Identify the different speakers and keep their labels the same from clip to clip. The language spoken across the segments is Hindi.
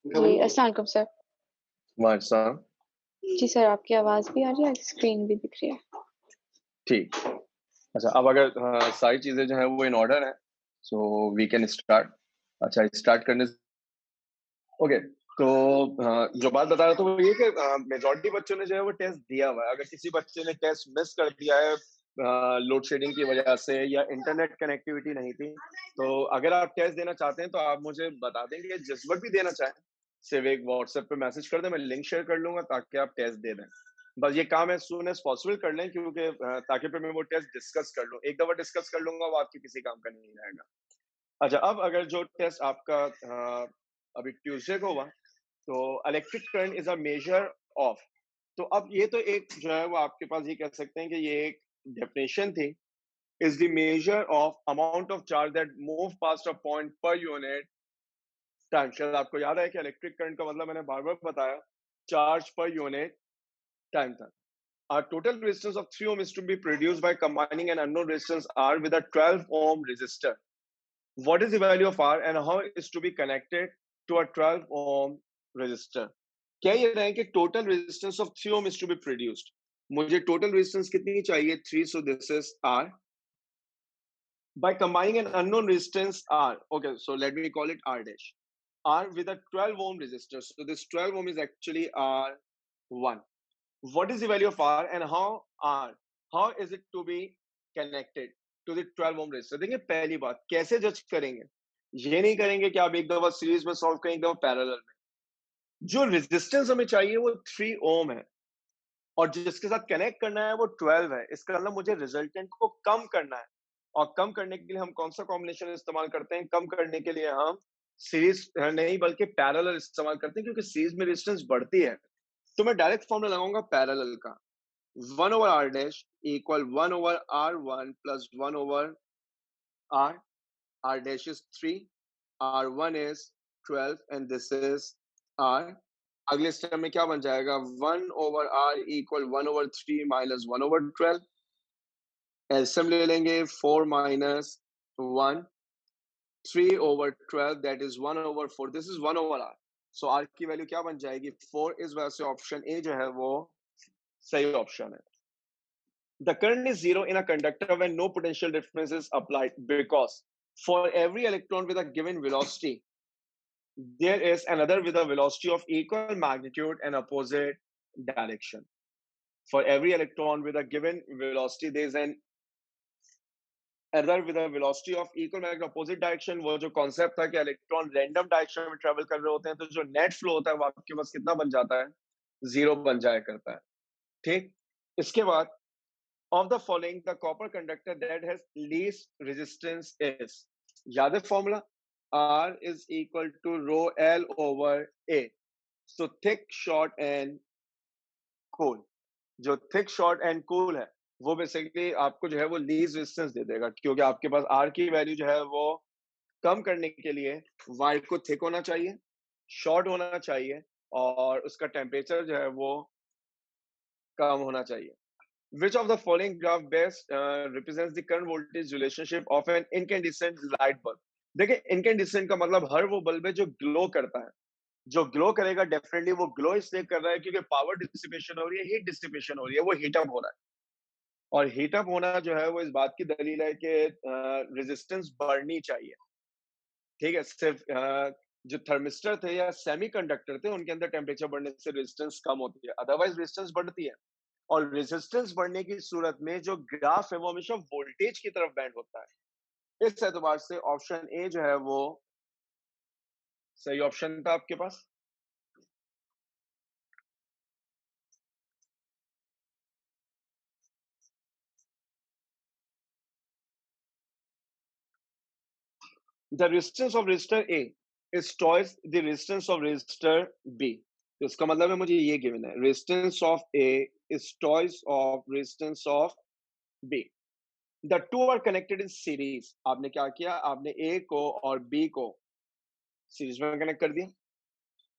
Speaker 1: जी, अस्सलाम वालेकुम सर।
Speaker 2: वाह!
Speaker 1: जी सर, आपकी आवाज़ भी आ रही है, स्क्रीन भी दिख रही है।
Speaker 2: ठीक। अच्छा, अब अगर सारी चीज़ें जो हैं वो इन ऑर्डर हैं, सो वी कैन स्टार्ट। अच्छा, स्टार्ट करने से ओके, तो जो बात बता रहा था वो ये कि मेजॉरिटी बच्चों ने जो है वो टेस्ट दिया हुआ है। अगर किसी बच्चे ने टेस्ट मिस कर दिया है लोड शेडिंग की वजह से या इंटरनेट कनेक्टिविटी नहीं थी, तो अगर आप टेस्ट देना चाहते हैं तो आप मुझे बता देंगे। जिस वक़्त भी देना चाहें, सिर्फ़ एक व्हाट्सएप पे मैसेज कर दें, मैं लिंक शेयर कर लूँगा ताकि आप टेस्ट दे दें। बस ये काम एज़ सून एज़ पॉसिबल कर लें क्योंकि ताकि फिर मैं वो टेस्ट डिस्कस कर लूँ। एक दफ़ा डिस्कस कर लूँगा वो आपके किसी काम का नहीं रहेगा। अच्छा, अब अगर जो टेस्ट आपका अभी ट्यूसडे को हुआ, तो electric current is a measure of. तो अब ये तो एक जो है वो आपके पास ये कह सकते हैं कि ये एक डेफिनेशन थी, is the measure of amount of charge that move past a point per unit time. शायद आपको याद है कि इलेक्ट्रिक करंट का मतलब मैंने बार-बार बताया, चार्ज पर यूनिट टाइम था। A total resistance of 3 ohm is to be produced by combining an unknown resistance R with a 12 ohm resistor. What is the value of R and how is to be connected to a 12 ohm resistor? क्या ये रहे कि total resistance of 3 ohm is to be produced? मुझे total resistance कितनी चाहिए? 3, so this is R. By combining an unknown resistance R. Okay, so let me call it R dash. R with a 12 ohm resistor. So this 12 ohm is actually R1. What is the value of R and how is it to be connected to the 12 ohm resistor? देखिए पहली बात कैसे जज करेंगे? ये नहीं करेंगे कि आप एक दफा सीरीज में सॉल्व करें एक दफा पैरेलल में। जो रेजिस्टेंस हमें चाहिए वो 3 ओम है और जिसके साथ कनेक्ट करना है वो 12 है। इसका मतलब मुझे रिजल्टेंट को कम करना है और कम करने के लिए हम कौन सा कॉम्बिनेशन इस्तेमाल करते हैं? कम करने के लिए हम सीरीज नहीं बल्कि पैरेलल इस्तेमाल करते हैं क्योंकि सीरीज में रेजिस्टेंस बढ़ती है। तो मैं डायरेक्ट फॉर्मूला लगाऊंगा पैरेलल का। 1 over r dash equal 1 over r1 plus 1 over r. R dash is 3, r1 is 12 and this is r. अगले स्टेप में क्या बन जाएगा? 1 over r equal 1 over 3 minus 1 over 12. LCM ले लेंगे 4 minus 1, 3 over 12 that is 1 over 4. This is 1 over r. So r की वैल्यू क्या बन जाएगी? 4। इस वजह से ऑप्शन ए जो है वो सही ऑप्शन है। The current is zero in a conductor when no potential difference is applied because for every electron with a given velocity, there is another with a velocity of equal magnitude and opposite direction. For every electron with a given velocity, there is an other with a velocity of equal magnitude opposite direction. वो जो concept था कि electron random direction में travel कर रहे होते हैं, तो जो net flow होता है वो आपके पास कितना बन जाता है? Zero बन जाया करता है। ठीक? इसके बाद of the following the copper conductor that has least resistance is याद है formula R is equal to rho L over A. So thick, short and cool. जो thick, short and cool है वो बेसिकली आपको जो है वो लीस्ट रेजिस्टेंस दे देगा क्योंकि आपके पास R की वैल्यू जो है वो कम करने के लिए वायर को थिक होना चाहिए, शॉर्ट होना चाहिए और उसका टेम्परेचर जो है वो कम होना चाहिए। Which of the following graph best represents the current voltage relationship of an incandescent light bulb? देखिए incandescent का मतलब हर वो बल्ब है जो ग्लो करता है। जो ग्लो करेगा डेफिनेटली वो ग्लो इसलिए कर रहा है क्योंकि पावर डिसिपेशन हो रही है, हीट डिसिपेशन हो रही है, वो हीट अप हो रहा है। और हीट अप होना जो है वो इस बात की दलील है कि रेजिस्टेंस बढ़नी चाहिए। ठीक है, सिर्फ जो थर्मिस्टर थे या सेमीकंडक्टर थे उनके अंदर टेम्परेचर बढ़ने से रेजिस्टेंस कम होती है, अदरवाइज रेजिस्टेंस बढ़ती है। और रेजिस्टेंस बढ़ने की सूरत में जो ग्राफ है वो हमेशा वोल्टेज की तरफ बैंड होता है। इस एतबार से ऑप्शन ए जो है वो सही ऑप्शन था आपके पास। The resistance of resistor A is twice the resistance of resistor B. तो इसका मतलब है मुझे ये गिवन है resistance of A is twice of resistance of B. The two are connected in series. आपने क्या किया? आपने ए को और बी को सीरीज में कनेक्ट कर दिया।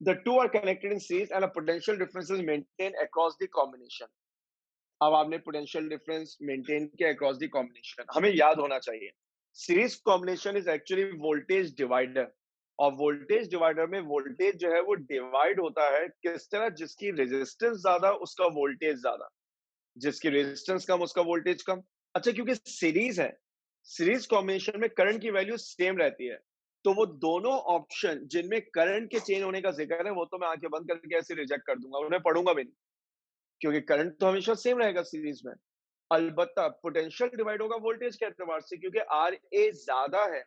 Speaker 2: The two are connected in series and a potential difference is maintained across the combination. अब आपने पोटेंशियल डिफरेंस मेंटेन किया अक्रॉस द कॉम्बिनेशन। हमें याद होना चाहिए series combination is actually voltage divider. और वोल्टेज डिवाइडर में वोल्टेज जो है वो डिवाइड होता है किस तरह, जिसकी रेजिस्टेंस ज्यादा उसका वोल्टेज ज्यादा, जिसकी रेजिस्टेंस कम उसका वोल्टेज कम। अच्छा, क्योंकि सीरीज है, सीरीज कॉम्बिनेशन में करंट की वैल्यू सेम रहती है, तो वो दोनों ऑप्शन जिनमें करंट के चेंज होने का जिक्र है वो तो मैं आंखें बंद करके ऐसे रिजेक्ट कर दूंगा, उन्हें पढ़ूंगा भी नहीं, क्योंकि करंट तो हमेशा सेम रहेगा सीरीज में। अलबत्ता पोटेंशियल डिवाइड होगा वोल्टेज के एतबार से, क्योंकि आर ए ज्यादा है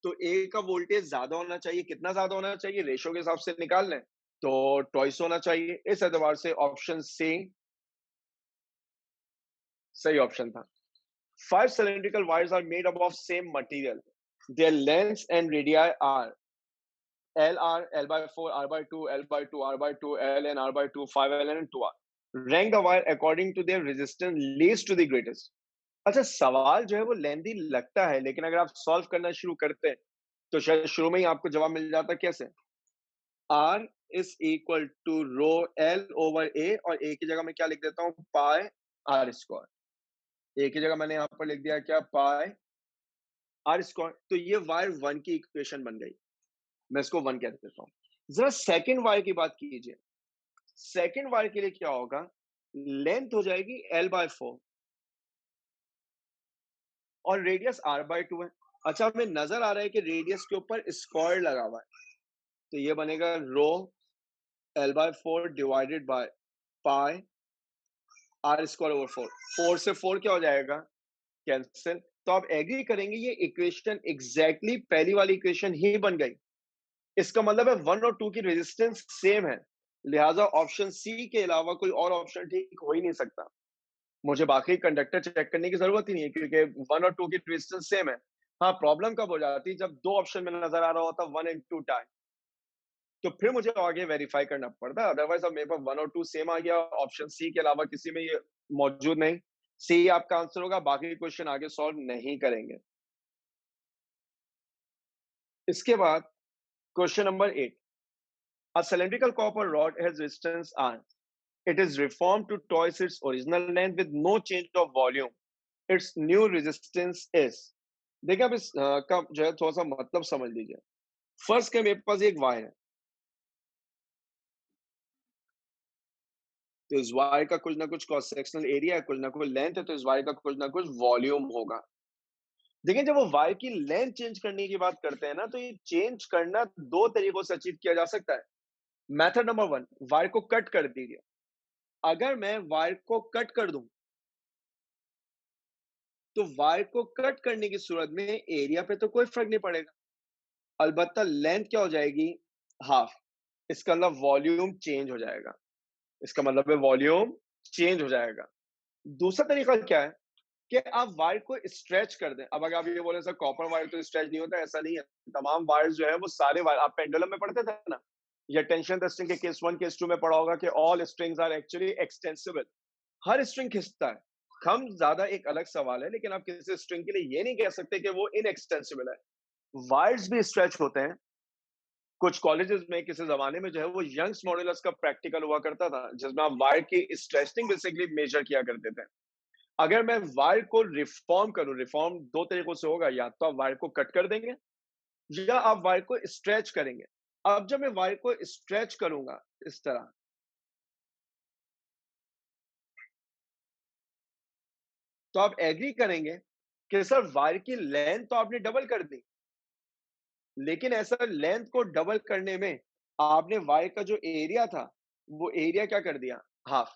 Speaker 2: तो ए का वोल्टेज ज्यादा होना चाहिए। कितना ज्यादा होना चाहिए रेशो के हिसाब से निकाल लें, तो ट्वाइस होना चाहिए। इस एतबार से ऑप्शन सी सही ऑप्शन था। Five cylindrical wires are made up of same material. Their lengths and radii are LR, L by 4, R by 2, L by 2, R by 2, L and R by 2, 5L and 2R. Rank the wire according to their resistance least to the greatest. अच्छा, सवाल जो है वो लेंदी लगता है, लेकिन अगर आप सॉल्व करना शुरू करते हैं तो शायद शुरू में ही आपको जवाब मिल जाता। कैसे? R is equal to rho L over A, और A की जगह मैं क्या लिख देता हूँ, पाई R स्क्वायर। A की जगह मैंने यहाँ पर लिख दिया क्या, पाई R स्क्वायर। तो ये वायर वन की इक्वेशन बन गई, मैं इसको वन कह देता हूँ। जरा सेकेंड वायर की बात कीजिए। सेकेंड वायर के लिए क्या होगा, लेंथ हो जाएगी L बाय 4 और रेडियस R बाय 2 है। अच्छा, हमें नजर आ रहा है कि रेडियस के ऊपर स्क्वायर लगा हुआ है, तो ये बनेगा rho L by 4 divided by pi R square over 4। 4 से 4 क्या हो जाएगा, कैंसिल। तो आप एग्री करेंगे ये इक्वेशन एग्जैक्टली पहली वाली इक्वेशन ही बन गई। इसका मतलब है वन और टू की रेजिस्टेंस सेम है, लिहाजा ऑप्शन सी के अलावा कोई और ऑप्शन ठीक हो ही नहीं सकता। मुझे बाकी कंडक्टर चेक करने की जरूरत ही नहीं है, क्योंकि वन और टू की रेजिस्टेंस सेम है। हाँ, प्रॉब्लम कब हो जाती है, जब दो ऑप्शन में नजर आ रहा होता वन एंड टू टाइम, तो फिर मुझे आगे वेरीफाई करना पड़ता है। अदरवाइज अब मेरे पास वन और टू सेम आ गया, ऑप्शन सी के अलावा किसी में ये मौजूद नहीं, सी आपका आंसर होगा। बाकी क्वेश्चन आगे सॉल्व नहीं करेंगे। इसके बाद question number 8। A cylindrical copper rod has resistance R. It is reformed to twice its original length with no change of volume. Its new resistance is। देखिए, अब इस का जो है थोड़ा सा मतलब समझ लीजिए। फर्स्ट के मेरे पास एक वायर है, तो इस वायर का कुछ ना कुछ क्रॉस सेक्शनल एरिया है, कुछ ना कुछ लेंथ है, तो इस वायर का कुछ ना कुछ वॉल्यूम होगा। देखिए, जब वो वायर की लेंथ चेंज करने की बात करते हैं ना, तो ये चेंज करना दो तरीकों से अचीव किया जा सकता है। मेथड नंबर वन, वायर को कट कर दीजिए। अगर मैं वायर को कट कर दूं, तो वायर को कट करने की सूरत में एरिया पे तो कोई फर्क नहीं पड़ेगा, अलबत्ता लेंथ क्या हो जाएगी, हाफ। इसका मतलब वॉल्यूम चेंज हो जाएगा, इसका मतलब है वॉल्यूम चेंज हो जाएगा। दूसरा तरीका क्या है कि आप वायर को स्ट्रेच कर दें। अब अगर आप ये बोले सर कॉपर वायर तो स्ट्रेच नहीं होता, ऐसा नहीं है। तमाम वायर जो है वो सारे वायर, आप पेंडुलम में पढ़ते थे ना, या टेंशन टेस्टिंग के केस वन केस टू में पढ़ा होगा कि all strings are actually extensible. हर स्ट्रिंग खिंचता है, कम ज्यादा एक अलग सवाल है, लेकिन आप किसी स्ट्रिंग के लिए ये नहीं कह सकते कि वो इनएक्सटेंसिबल है। वायर्स भी स्ट्रेच होते हैं। कुछ कॉलेजेस में किसी जमाने में जो है वो यंग्स मॉड्यूलस का प्रैक्टिकल हुआ करता था, जिसमें आप वायर की स्ट्रेचिंग बेसिकली मेजर किया करते थे। अगर मैं वायर को रिफॉर्म करूं, रिफॉर्म दो तरीकों से होगा, या तो आप वायर को कट कर देंगे या आप वायर को स्ट्रेच करेंगे। अब जब मैं वायर को स्ट्रेच करूंगा इस तरह, तो आप एग्री करेंगे कि सर वायर की लेंथ तो आपने डबल कर दी, लेकिन ऐसा लेंथ को डबल करने में आपने वायर का जो एरिया था वो एरिया क्या कर दिया, हाफ।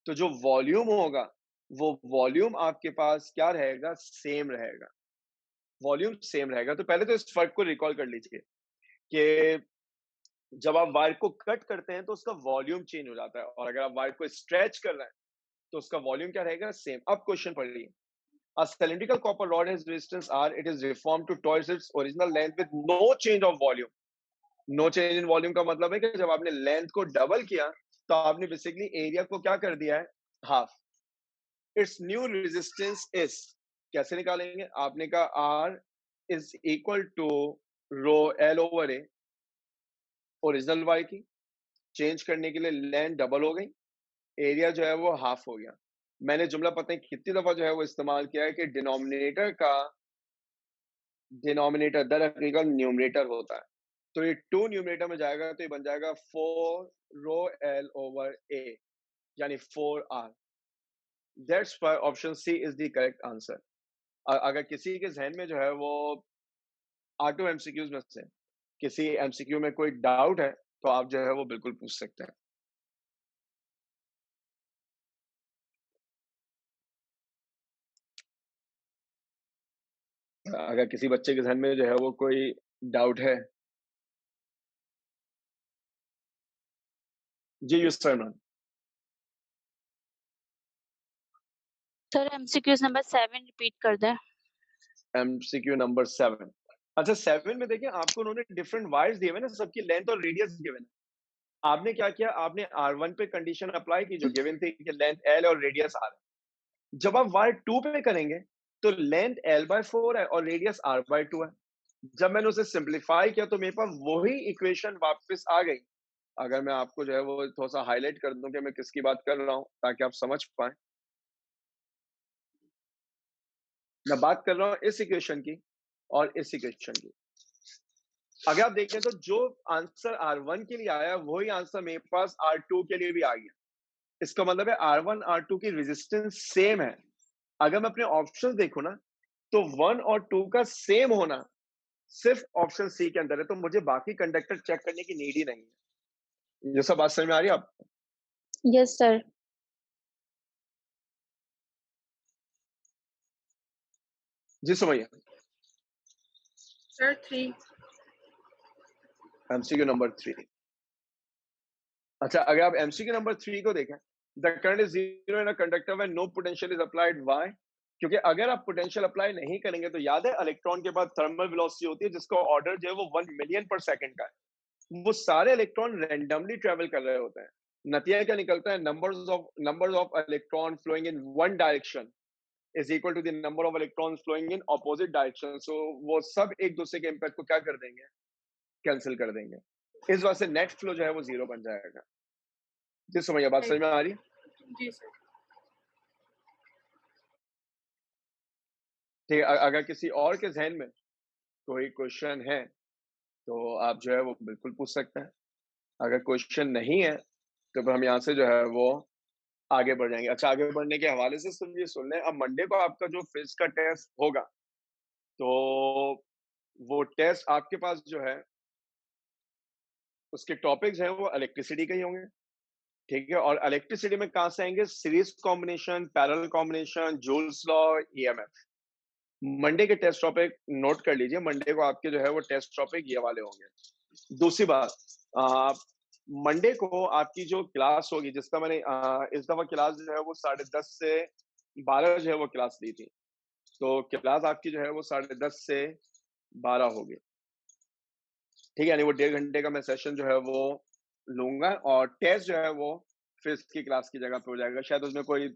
Speaker 2: तो जो वॉल्यूम होगा वो वॉल्यूम आपके पास क्या रहेगा, सेम रहेगा। वॉल्यूम सेम रहेगा। तो पहले तो इस फर्क को रिकॉल कर लीजिए कि जब आप वायर को कट करते हैं तो उसका वॉल्यूम चेंज हो जाता है, और अगर आप वायर को स्ट्रेच कर रहे हैं तो उसका वॉल्यूम क्या रहेगा, सेम। अब क्वेश्चन पढ़िए। A cylindrical copper rod has resistance R. It is reformed to twice its original length with no change of volume. No change in volume का मतलब है कि जब आपने लेंथ को डबल किया तो आपने बेसिकली एरिया को क्या कर दिया है, half. It's new resistance is, कैसे निकालेंगे, आपने कहा R is equal to rho L over A, original wire की चेंज करने के लिए लेंथ डबल हो गई, एरिया जो है वो हाफ हो गया। मैंने जुमला पता नहीं कितनी दफा जो है वो इस्तेमाल किया है कि डिनोमिनेटर का डिनोमिनेटर दर हकीकत न्यूमरेटर होता है। तो ये 2 न्यूमरेटर में जाएगा तो ये बन जाएगा 4 रो एल ओवर ए, यानी 4r। That's why option C is the correct answer. अगर किसी के जहन में जो है वो R2 एमसीक्यूज में से किसी एमसीक्यू में कोई डाउट है तो आप जो है वो बिल्कुल पूछ सकते हैं। अगर किसी बच्चे के जहन में जो है वो कोई डाउट है। जी user Imran.
Speaker 3: Sir MCQs number 7 repeat कर दें।
Speaker 2: MCQ number 7। अच्छा 7 में देखिए आपको उन्होंने डिफरेंट वायर्स दिए हुए ना, सबकी लेंथ और रेडियस गिवन है। आपने क्या किया, आपने R1 पे कंडीशन अप्लाई की जो गिवन थी कि लेंथ L और रेडियस R है। जब आप वायर 2 पे करेंगे तो लेंथ L/4 है और रेडियस R/2 है। जब मैंने उसे सिंपलीफाई किया तो मेरे पास वही इक्वेशन वापस आ गई। अगर मैं आपको जो है वो थोड़ा सा हाईलाइट कर दूं कि मैं किसकी बात कर रहा हूं ताकि आप समझ पाए। मैं बात कर रहा हूं इस इक्वेशन की और इस इक्वेशन की। अगर आप देखें तो जो आंसर R1 के लिए आया वही आंसर मेरे पास R2 के लिए भी आ गया। इसका मतलब है R1 R2 की रेजिस्टेंस सेम है। अगर मैं अपने ऑप्शंस देखूं ना तो 1 और 2 का सेम होना सिर्फ ऑप्शन सी के अंदर है, तो मुझे बाकी कंडक्टर चेक करने की नीड ही नहीं है। ये सब बात समझ में आ रही है आपको?
Speaker 1: Yes sir.
Speaker 2: जी सुमैया।
Speaker 4: सर 3।
Speaker 2: MCQ number 3। अच्छा अगर आप एमसीक्यू नंबर 3 को देखें, the current is zero in a conductor when no potential is applied. Why? क्योंकि अगर आप पोटेंशियल अप्लाई नहीं करेंगे तो याद है इलेक्ट्रॉन के पास थर्मल वेलोसिटी होती है जिसका ऑर्डर जो है वो 1 मिलियन पर सेकंड का है। वो सारे इलेक्ट्रॉन रैंडमली ट्रेवल कर रहे होते हैं। नतीजा क्या निकलता है, numbers of electron flowing in one direction is equal to the number of electrons flowing in opposite direction. So वो सब एक दूसरे के इम्पैक्ट को क्या कर देंगे, कैंसिल कर देंगे। इस वजह से नेट फ्लो जो है वो जीरो बन जाएगा। जी सुमैया बात समझ में आ रही है?
Speaker 4: जी सर।
Speaker 2: ठीक है, अगर किसी और के जहन में कोई क्वेश्चन है तो आप जो है वो बिल्कुल पूछ सकते हैं। अगर क्वेश्चन नहीं है तो फिर हम यहाँ से जो है वो आगे बढ़ जाएंगे। अच्छा आगे बढ़ने के हवाले से सिर्फ ये सुन लें, अब मंडे को आपका जो फिजिक्स का टेस्ट होगा तो वो टेस्ट आपके पास जो है उसके टॉपिक्स हैं वो इलेक्ट्रिसिटी के ही होंगे। ठीक है, और इलेक्ट्रिसिटी में कहाँ से आएंगे, series combination, parallel combination, joules law, EMF. Monday के टेस्ट टॉपिक नोट कर लीजिए, मंडे को आपके जो है वो टेस्ट टॉपिक ये वाले होंगे। दूसरी बात, मंडे को आपकी जो क्लास होगी जिसका मैंने इस दफा क्लास जो है वो 10:30 से 12 जो है वो क्लास ली थी, तो क्लास आपकी जो है वो 10:30 से 12 होगी। ठीक है, यानी वो 1.5 घंटे का मैं सेशन जो है वो लूंगा और टेस्ट जो है वो फिजिक्स की क्लास की जगह पे हो जाएगा। शायद उसमें कोई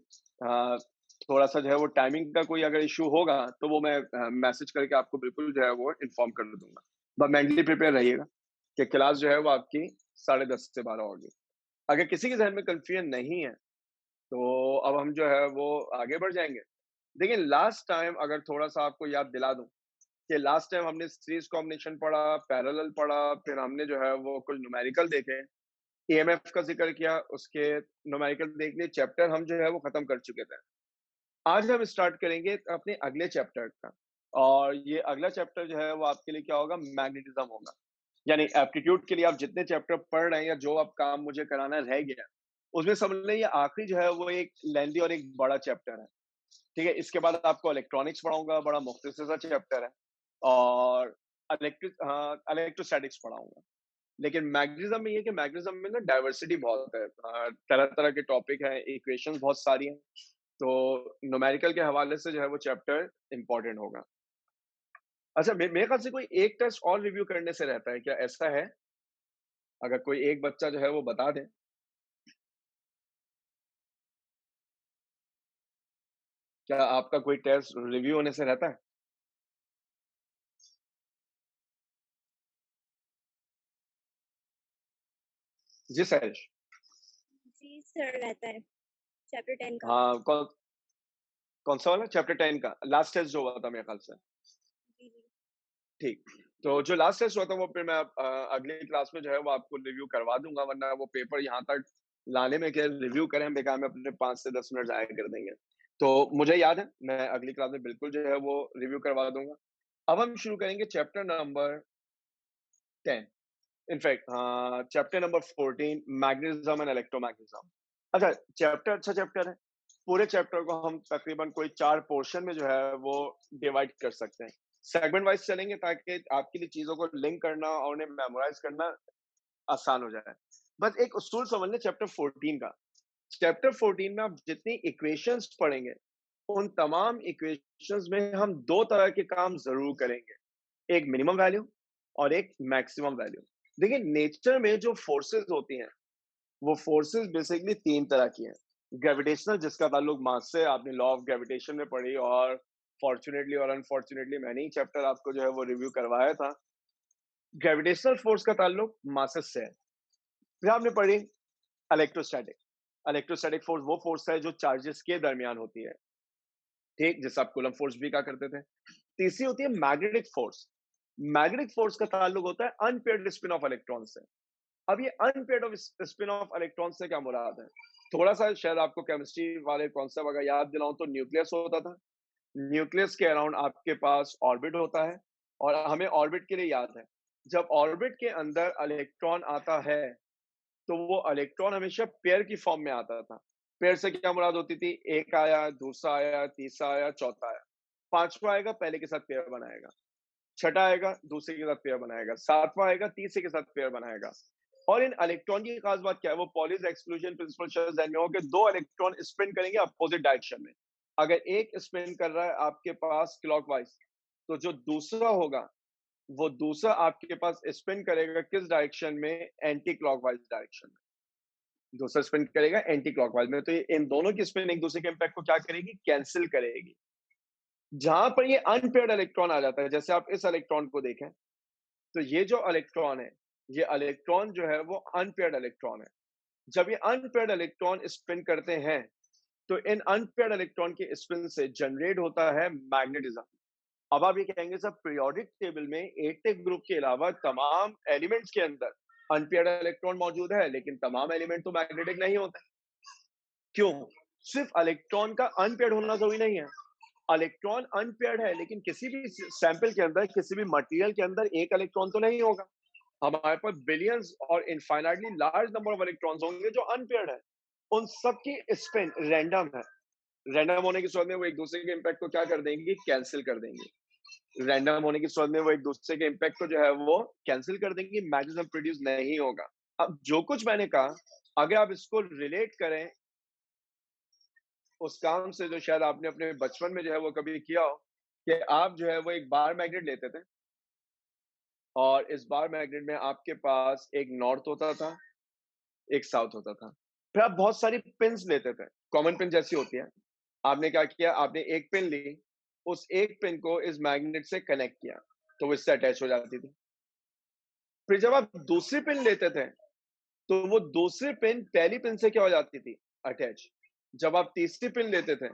Speaker 2: थोड़ा सा जो है वो टाइमिंग का कोई अगर इशू होगा तो वो मैं मैसेज करके आपको बिल्कुल जो है वो इन्फॉर्म कर दूंगा। बस मेंटली प्रिपेयर रहिएगा कि क्लास जो है वो आपकी 10:30 से 12 होगी। अगर किसी के जहन में कंफ्यूजन नहीं है तो अब हम जो है वो आगे बढ़ जाएंगे। देखिए लास्ट टाइम अगर थोड़ा सा आपको याद दिला दूं कि लास्ट टाइम हमने सीरीज कॉम्बिनेशन पढ़ा, पैरेलल पढ़ा, फिर हमने जो है वो कुछ न्यूमेरिकल देखे, ईएमएफ का जिक्र किया, उसके न्यूमेरिकल देख लिए, चैप्टर हम जो है वो खत्म कर चुके थे। आज हम स्टार्ट करेंगे अपने अगले चैप्टर का, और ये अगला चैप्टर जो है वो आपके लिए क्या होगा, मैग्नेटिज्म होगा। यानी एप्टीट्यूड के लिए आप जितने चैप्टर पढ़ रहे हैं या जो आप काम मुझे कराना रह गया उसमें समझ लें ये आखिरी जो है वो एक लेंदी और एक बड़ा चैप्टर है। ठीक है, इसके बाद आपको इलेक्ट्रॉनिक्स पढ़ाऊंगा, बड़ा मुख्तसर सा चैप्टर है, और इलेक्ट्रोस्टैटिक्स पढ़ाऊंगा। लेकिन मैग्नेटिज्म में ये कि मैग्नेटिज्म में ना डाइवर्सिटी बहुत है, तरह तरह के टॉपिक हैं, इक्वेशंस बहुत सारी हैं, तो न्यूमेरिकल के हवाले से जो है वो चैप्टर इंपॉर्टेंट होगा। अच्छा मेरे ख्याल से कोई एक टेस्ट और रिव्यू करने से रहता है क्या, ऐसा है? अगर कोई एक बच्चा जो है वो बता दे। क्या आपका कोई टेस्ट रिव्यू होने से रहता है? जी सैश।
Speaker 5: जी सर, रहता है चैप्टर 10 का।
Speaker 2: हाँ कौन कौन सा वाला चैप्टर 10 का लास्ट टेस्ट जो हुआ था मेरे ख्याल से?
Speaker 5: जी जी।
Speaker 2: ठीक, तो जो लास्ट टेस्ट हुआ था वो फिर मैं अगली क्लास में जो है वो आपको रिव्यू करवा दूंगा, वरना वो पेपर यहाँ तक लाने में क्या रिव्यू करें हम बेकार में अपने 5 से 10 मिनट जाया कर देंगे। तो मुझे याद है मैं अगली क्लास में बिल्कुल जो है वो रिव्यू करवा दूंगा। अब हम शुरू करेंगे chapter number 10, in fact chapter number 14, magnetism and electromagnetism. अच्छा, चैप्टर अच्छा चैप्टर है। पूरे चैप्टर को हम तकरीबन कोई 4 पोर्शन में जो है वो डिवाइड कर सकते हैं। सेगमेंट वाइज चलेंगे ताकि आपके लिए चीजों को लिंक करना और उन्हें मेमोराइज करना आसान हो जाए। बस एक उसूल समझ लें चैप्टर 14 का। चैप्टर 14 में आप जितनी इक्वेशंस पढ़ेंगे, उन तमाम इक्वेशंस में हम 2 तरह के काम ज़रूर करेंगे। एक मिनिमम वैल्यू और एक मैक्सिमम वैल्यू। देखिए नेचर में जो फोर्सेस होती हैं, वो फोर्सेस बेसिकली 3 तरह की हैं। ग्रेविटेशनल, जिसका ताल्लुक मास से, आपने लॉ ऑफ ग्रेविटेशन में पढ़ी, और फॉर्चुनेटली और अनफॉर्चुनेटली मैंने ही चैप्टर आपको जो है वो रिव्यू करवाया था। ग्रेविटेशनल फोर्स का ताल्लुक मासेस से है। फिर आपने पढ़ी इलेक्ट्रोस्टैटिक। इलेक्ट्रोस्टैटिक फोर्स वो फोर्स है जो चार्जेस के दरमियान होती है, ठीक, जिसे आप कूलम फोर्स भी कहा करते थे। तीसरी होती है मैग्नेटिक फोर्स। मैग्नेटिक फोर्स का ताल्लुक होता है अनपेयर्ड स्पिन ऑफ इलेक्ट्रॉन से। अब ये unpaired off spin off electron से क्या मुराद है? थोड़ा सा शायद आपको केमिस्ट्री वाले कॉन्सेप्ट अगर याद दिलाऊं तो न्यूक्लियस होता था। न्यूक्लियस के अराउंड आपके पास ऑर्बिट होता है, और हमें ऑर्बिट के लिए याद है, जब ऑर्बिट के अंदर इलेक्ट्रॉन आता है तो वो इलेक्ट्रॉन हमेशा पेयर की फॉर्म में आता था। पेयर से क्या मुराद होती थी? एक आया, दूसरा आया, तीसरा आया, चौथा आया, पांचवा आएगा पहले के साथ पेयर बनाएगा, छठा आएगा दूसरे के साथ पेयर बनाएगा, सातवां आएगा तीसरे के साथ पेयर बनाएगा। और इन इलेक्ट्रॉन की खास बात क्या है? वो पॉलीज एक्सक्लूजन प्रिंसिपल शायद ध्यान में हो कि 2 इलेक्ट्रॉन स्पिन करेंगे अपोजिट डायरेक्शन में। अगर एक स्पिन कर रहा है आपके पास क्लॉकवाइज, तो जो दूसरा होगा वो दूसरा आपके पास स्पिन करेगा किस डायरेक्शन में? एंटी क्लॉकवाइज डायरेक्शन में। दूसरा स्पिन करेगा एंटी क्लॉकवाइज में। तो ये इन दोनों की स्पिन एक दूसरे के इम्पैक्ट को क्या करेगी? कैंसिल करेगी। जहां पर ये अनपेयर्ड इलेक्ट्रॉन आ जाता है, जैसे आप इस इलेक्ट्रॉन को देखें, तो ये जो इलेक्ट्रॉन है, ये इलेक्ट्रॉन जो है वो अनपेयर्ड इलेक्ट्रॉन है। जब ये अनपेयर्ड इलेक्ट्रॉन स्पिन करते हैं, तो इन अनपेयर्ड इलेक्ट्रॉन के स्पिन से जनरेट होता है मैग्नेटिज्म। अब आप ये कहेंगे सर पीरियोडिक टेबल में 8 ग्रुप के अलावा तमाम एलिमेंट्स के अंदर अनपेयर्ड इलेक्ट्रॉन मौजूद है, लेकिन तमाम एलिमेंट तो मैग्नेटिक नहीं होते। क्यों? सिर्फ इलेक्ट्रॉन का अनपेयर्ड होना जरूरी नहीं है। इलेक्ट्रॉन अनपेयर्ड है, लेकिन किसी भी सैंपल के अंदर, किसी भी मटेरियल के अंदर एक इलेक्ट्रॉन तो नहीं होगा। हमारे पास बिलियंस और infinitely large number of electrons होंगे जो अनपेयर्ड है। उन सबकी स्पिन रैंडम है। रैंडम होने की सूरत में वो एक दूसरे के इम्पैक्ट को क्या कर देंगी? कैंसिल कर देंगी। रैंडम होने की सूरत में वो एक दूसरे के इम्पैक्ट को जो है वो कैंसिल कर देंगी, मैग्नेटिज्म प्रोड्यूस नहीं होगा। अब जो कुछ मैंने कहा, अगर आप इसको रिलेट करें उस काम से जो शायद आपने अपने बचपन में जो है वो कभी किया हो, कि आप जो है वो एक बार मैग्नेट लेते थे, और इस बार मैग्नेट में आपके पास एक नॉर्थ होता था, एक साउथ होता था। फिर आप बहुत सारी पिन्स लेते थे, कॉमन पिन जैसी होती है। आपने क्या किया? आपने एक पिन ली, उस एक पिन को इस मैग्नेट से कनेक्ट किया, तो वो इससे अटैच हो जाती थी। फिर जब आप दूसरी पिन लेते थे, तो वो दूसरी पिन पहली पिन से क्या हो जाती थी? अटैच। जब आप तीसरी पिन लेते थे,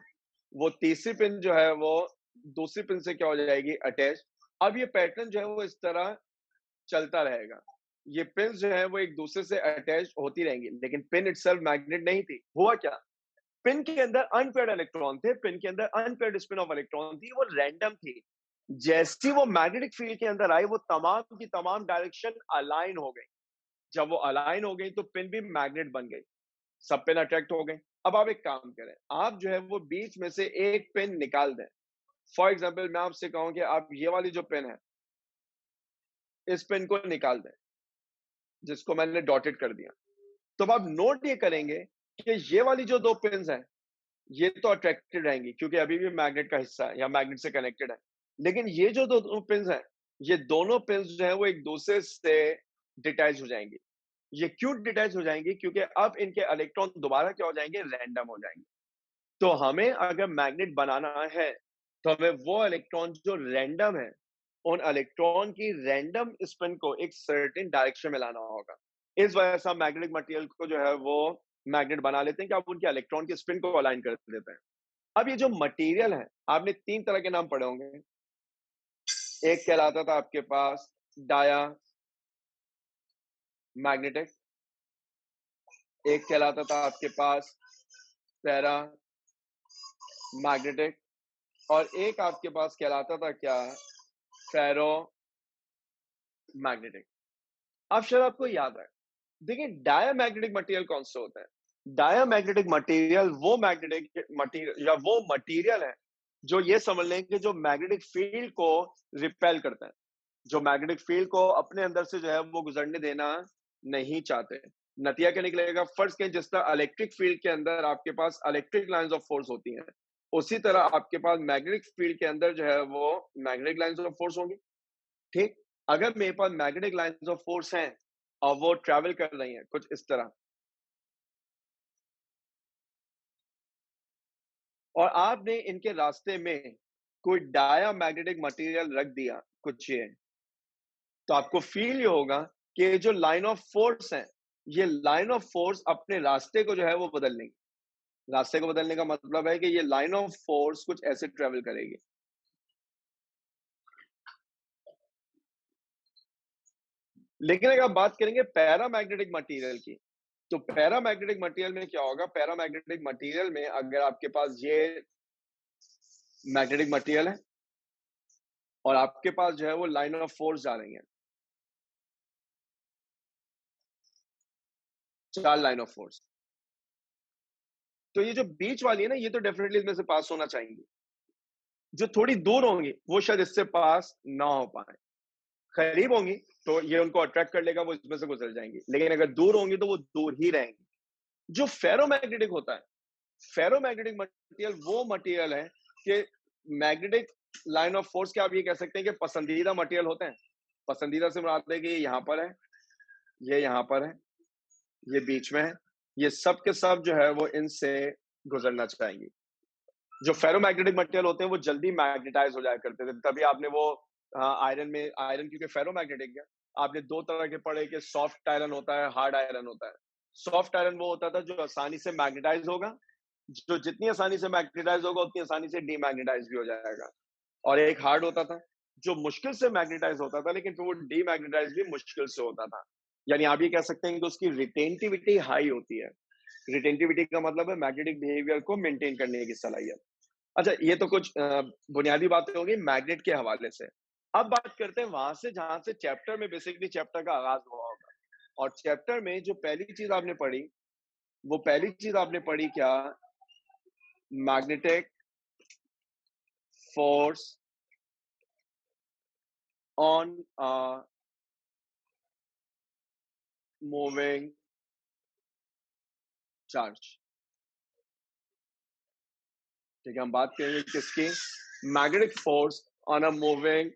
Speaker 2: वो तीसरी पिन जो है वो दूसरी पिन से क्या हो जाएगी? अटैच। अब ये पैटर्न जो है वो इस तरह चलता रहेगा। ये पिन्स जो है वो एक दूसरे से अटैच होती रहेंगी, लेकिन पिन इटसेल्फ मैग्नेट नहीं थी। हुआ क्या? पिन के अंदर अनपेयर्ड इलेक्ट्रॉन थे, पिन के अंदर अनपेयर्ड स्पिन ऑफ इलेक्ट्रॉन थी, वो रैंडम थी। जैसी वो मैग्नेटिक फील्ड के अंदर आई, वो तमाम की तमाम डायरेक्शन अलाइन हो गई। जब वो अलाइन हो गई तो पिन भी मैग्नेट बन गई, सब पिन अट्रैक्ट हो गए। अब आप एक काम करें, आप जो है वो बीच में से एक पिन निकाल दें। फॉर एग्जाम्पल मैं आपसे कहूं कि आप ये वाली जो पिन है, इस पिन को निकाल दें, जिसको मैंने डॉटेड कर दिया। तो अब आप नोट ये करेंगे कि ये वाली जो 2 पिन्स हैं, ये तो अट्रैक्टेड रहेंगी क्योंकि अभी भी मैग्नेट का हिस्सा है या मैग्नेट से कनेक्टेड है। लेकिन ये जो 2 पिन्स हैं, ये दोनों पिन्स जो है वो एक दूसरे से डिटैच हो जाएंगी। ये क्यों डिटैच हो जाएंगी? क्योंकि अब इनके इलेक्ट्रॉन दोबारा क्या हो जाएंगे? रैंडम हो जाएंगे। तो हमें अगर मैग्नेट बनाना है, तो हमें वो इलेक्ट्रॉन जो रैंडम है, उन इलेक्ट्रॉन की रैंडम स्पिन को एक सर्टेन डायरेक्शन में लाना होगा। इस वजह से हम मैग्नेटिक मटेरियल को जो है वो मैग्नेट बना लेते हैं कि आप उनके इलेक्ट्रॉन की स्पिन को अलाइन कर देते हैं। अब ये जो मटेरियल है, आपने 3 तरह के नाम पढ़े होंगे। एक कहलाता था आपके पास डाया मैग्नेटिक, एक कहलाता था आपके पास पैरा मैग्नेटिक, और एक आपके पास कहलाता था क्या, फेरो मैग्नेटिक। अब शायद आपको याद है, देखिए डायामैग्नेटिक मटेरियल कौन से होते हैं? डायामैग्नेटिक मटेरियल वो मैग्नेटिक मटेरियल या वो मटेरियल है जो ये समझ लें कि जो मैग्नेटिक फील्ड को रिपेल करता है, जो मैग्नेटिक फील्ड को अपने अंदर से जो है वो गुजरने देना नहीं चाहते। नतीजा क्या निकलेगा? फर्स्ट के जिस तरह इलेक्ट्रिक फील्ड के अंदर आपके पास इलेक्ट्रिक लाइंस ऑफ फोर्स होती हैं, उसी तरह आपके पास मैग्नेटिक फील्ड के अंदर जो है वो मैग्नेटिक लाइंस ऑफ फोर्स होंगी। ठीक, अगर मेरे पास मैग्नेटिक लाइंस ऑफ फोर्स हैं और वो ट्रैवल कर रही हैं कुछ इस तरह, और आपने इनके रास्ते में कोई डायामैग्नेटिक मटेरियल रख दिया कुछ ये, तो आपको फील ये होगा कि ये जो लाइन ऑफ फोर्स है, ये लाइन ऑफ फोर्स अपने रास्ते को जो है वो बदल लेंगे। रास्ते को बदलने का मतलब है कि ये लाइन ऑफ फोर्स कुछ ऐसे ट्रेवल करेगी। लेकिन अगर आप बात करेंगे पैरामैग्नेटिक मटेरियल की, तो पैरामैग्नेटिक मटेरियल में क्या होगा? पैरामैग्नेटिक मटेरियल में अगर आपके पास ये मैग्नेटिक मटेरियल है और आपके पास जो है वो लाइन ऑफ फोर्स जा रही है, 4 लाइन ऑफ फोर्स, तो ये जो बीच वाली है ना, ये तो डेफिनेटली इसमें से पास होना चाहिए। जो थोड़ी दूर होंगी वो शायद इससे पास ना हो पाए, करीब होंगी तो ये उनको अट्रैक्ट कर लेगा, वो इसमें से गुजर जाएंगी, लेकिन अगर दूर होंगी तो वो दूर ही रहेंगी। जो फेरोमैग्नेटिक होता है, फेरोमैग्नेटिक मटेरियल वो मटेरियल है कि मैग्नेटिक लाइन ऑफ फोर्स के आप ये कह सकते हैं कि पसंदीदा मटेरियल होते हैं। पसंदीदा से मुराद है कि ये यहाँ पर है, ये यहाँ पर है, ये बीच में है, ये सब के सब जो है वो इनसे गुजरना चाहेंगी। जो फेरोमैग्नेटिक मटेरियल होते हैं वो जल्दी मैग्नेटाइज हो जाया करते थे, तभी आपने वो आयरन में, आयरन क्योंकि फेरोमैग्नेटिक है, आपने दो तरह के पढ़े कि सॉफ्ट आयरन होता है, हार्ड आयरन होता है। सॉफ्ट आयरन वो होता था जो आसानी से मैग्नेटाइज होगा, जो जितनी आसानी से मैग्नेटाइज होगा उतनी आसानी से डीमैग्नेटाइज भी हो जाएगा, और एक हार्ड होता था जो मुश्किल से मैग्नेटाइज होता था, लेकिन फिर वो डीमैग्नेटाइज भी मुश्किल से होता था। यानी आप ये कह सकते हैं कि उसकी रिटेंटिविटी हाई होती है। रिटेंटिविटी का मतलब है मैग्नेटिक बिहेवियर को मेंटेन करने की सलाहियत। अच्छा, ये तो कुछ बुनियादी बातें होंगी मैग्नेट के हवाले से। अब बात करते हैं वहां से जहां से चैप्टर में बेसिकली चैप्टर का आगाज हुआ होगा, और चैप्टर में जो पहली चीज आपने पढ़ी, वो पहली चीज आपने पढ़ी क्या? Magnetic force on a moving charge. ठीक है, हम बात करेंगे किसकी? Magnetic force on a moving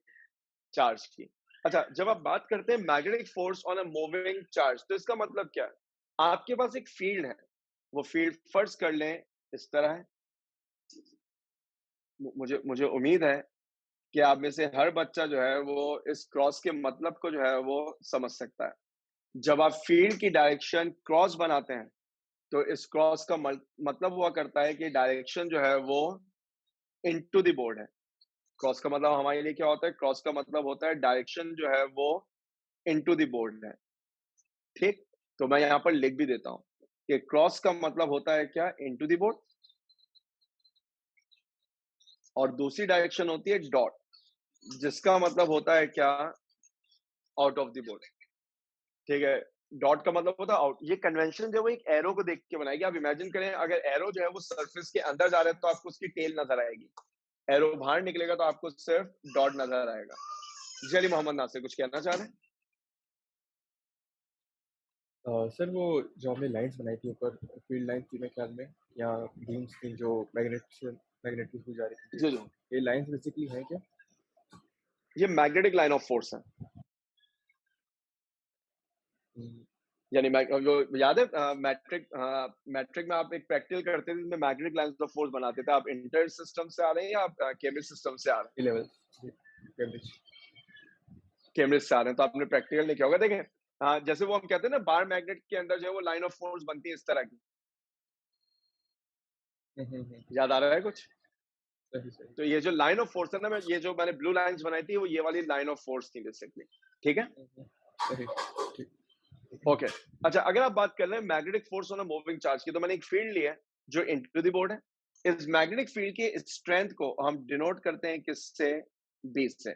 Speaker 2: charge की। अच्छा, जब आप बात करते हैं magnetic force on a moving charge, तो इसका मतलब क्या है? आपके पास एक फील्ड है, वो फील्ड फर्ज कर लें इस तरह है। मुझे मुझे उम्मीद है कि आप में से हर बच्चा जो है वो इस क्रॉस के मतलब को जो है वो समझ सकता है। जब आप फील्ड की डायरेक्शन क्रॉस बनाते हैं, तो इस क्रॉस का मतलब हुआ करता है कि डायरेक्शन जो है वो इनटू द बोर्ड है। क्रॉस का मतलब हमारे लिए क्या होता है? क्रॉस का मतलब होता है डायरेक्शन जो है वो इनटू द बोर्ड है। ठीक, तो मैं यहाँ पर लिख भी देता हूं कि क्रॉस का मतलब होता है क्या? इनटू द बोर्ड, और दूसरी डायरेक्शन होती है डॉट, जिसका मतलब होता है क्या? Out of the board. ठीक है, डॉट का मतलब होता है आउट। ये कन्वेंशन जो है वो एक एरो को देख के बनाएगी। आप इमेजिन करें अगर एरो जो है वो सरफेस के अंदर जा रहा है तो आपको उसकी टेल नजर आएगी, एरो बाहर निकलेगा तो आपको सिर्फ डॉट नजर आएगा। जी अली मोहम्मद नासिर कुछ कहना चाह रहे हैं?
Speaker 4: सर वो जो हमने लाइंस बनाई थी ऊपर, फील्ड लाइन थी मेरे ख्याल में, या बीम्स थी जो मैग्नेट के थ्रू जा रही थी,
Speaker 2: जी जी,
Speaker 4: ये लाइंस बेसिकली हैं क्या?
Speaker 2: ये मैग्नेटिक लाइन ऑफ फोर्स है।
Speaker 4: हम्म,
Speaker 2: यानी जो याद है मैट्रिक, मैट्रिक में आप एक प्रैक्टिकल करते थे जिसमें मैग्नेटिक लाइंस ऑफ फोर्स बनाते थे। आप इंटर सिस्टम से आ रहे हैं या आप केम्ब्रिज सिस्टम से आ रहे हैं?
Speaker 4: ये लेवल कैम्ब्रिज।
Speaker 2: केम्ब्रिज से आ रहे हैं तो आपने प्रैक्टिकल नहीं किया होगा। देखें, जैसे वो हम कहते हैं ना बार मैग्नेट के अंदर जो है वो लाइन ऑफ फोर्स बनती है इस तरह की। याद आ रहा है कुछ?
Speaker 4: सही सही
Speaker 2: तो ये जो लाइन ऑफ फोर्स है ना, ये जो मैंने ब्लू लाइंस बनाई थी वो ये वाली लाइन ऑफ फोर्स थी बेसिकली, ठीक है।
Speaker 4: सही ठीक
Speaker 2: ओके अच्छा, अगर आप बात कर रहे हैं magnetic force on a moving charge की, तो मैंने एक फील्ड लिया है जो इनटू द बोर्ड है। इस मैग्नेटिक फील्ड की स्ट्रेंथ को हम डिनोट करते हैं किससे, बी से।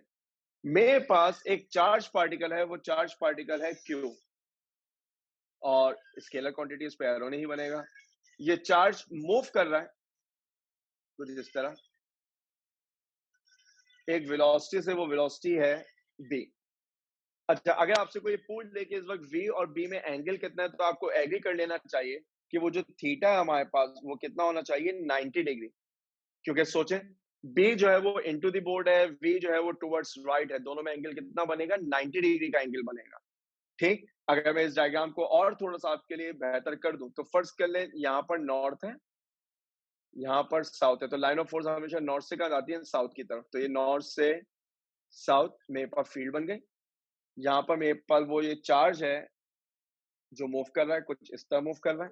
Speaker 2: मेरे पास एक चार्ज पार्टिकल है, वो चार्ज पार्टिकल है क्यू, और स्केलर क्वांटिटी इस पे एरो नहीं बनेगा। ये चार्ज मूव कर रहा है कुछ इस तरह, एक वेलोसिटी से, वो वेलोसिटी है बी। अच्छा, अगर आपसे कोई पूछ ले कि इस वक्त v और b में एंगल कितना है, तो आपको एग्री कर लेना चाहिए कि वो जो थीटा है हमारे पास वो कितना होना चाहिए, 90 डिग्री। क्योंकि सोचें, b जो है वो इनटू द बोर्ड है, v जो है वो टुवर्ड्स राइट है, दोनों में एंगल कितना बनेगा, 90 डिग्री का एंगल बनेगा। ठीक, अगर मैं इस डायग्राम को और थोड़ा सा आपके लिए बेहतर कर दूं, तो फर्स्ट कर ले, यहाँ पर नॉर्थ है, यहाँ पर साउथ है, तो लाइन ऑफ फोर्स हमेशा नॉर्थ से कहाँ जाती है, साउथ की तरफ। तो ये नॉर्थ से साउथ मेरे पास फील्ड बन गई। यहाँ पर मेरे पास वो ये चार्ज है जो मूव कर रहा है, कुछ इस तरह मूव कर रहा है।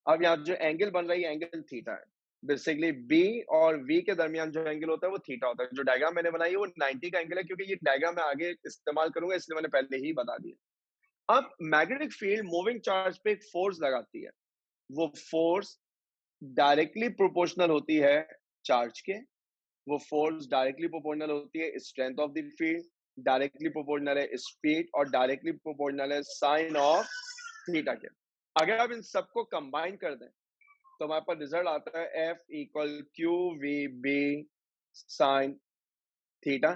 Speaker 2: अब यहाँ जो एंगल बन रही है, एंगल थीटा है। बेसिकली बी और वी के दरमियान जो एंगल होता है वो थीटा होता है। जो डायग्राम मैंने बनाई है वो 90 का एंगल है, क्योंकि ये डायग्राम मैं आगे इस्तेमाल करूंगा, इसलिए मैंने पहले ही बता दिया। अब मैग्नेटिक फील्ड मूविंग चार्ज पे एक फोर्स लगाती है, वो फोर्स डायरेक्टली प्रोपोर्शनल होती है चार्ज के, वो फोर्स डायरेक्टली प्रोपोर्शनल होती है strength of the field, directly proportional है स्पीड, और डायरेक्टली प्रोपोर्शनल है साइन ऑफ थीटा के। अगर आप इन सबको कंबाइन कर दें तो हमारे पास रिजल्ट आता है F equal Q V B sine theta.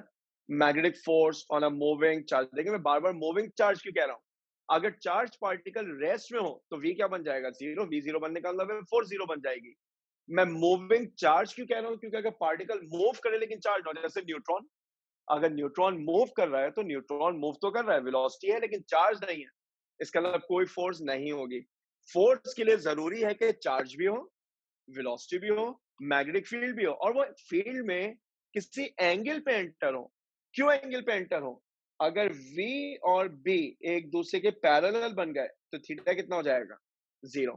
Speaker 2: Magnetic force on a moving charge, देखिए मैं बार बार मूविंग चार्ज क्यों कह रहा हूं, अगर चार्ज पार्टिकल रेस्ट में हो तो V क्या बन जाएगा, जीरो। V जीरो बनने का मतलब फोर्स जीरो बन जाएगी। मैं मूविंग चार्ज क्यों कह रहा हूं, क्योंकि अगर पार्टिकल मूव करे लेकिन चार्ज ना, जैसे न्यूट्रॉन, अगर न्यूट्रॉन मूव कर रहा है तो न्यूट्रॉन मूव तो कर रहा है, वेलोसिटी है लेकिन चार्ज नहीं है, इसका मतलब कोई फोर्स नहीं होगी। फोर्स के लिए जरूरी है कि चार्ज भी हो, वेलोसिटी भी हो, मैग्नेटिक फील्ड भी हो, और वो फील्ड में किसी एंगल पे एंटर हो। क्यों एंगल पे एंटर हो, अगर V और B एक दूसरे के पैरेलल बन गए तो थीटा कितना हो जाएगा, जीरो।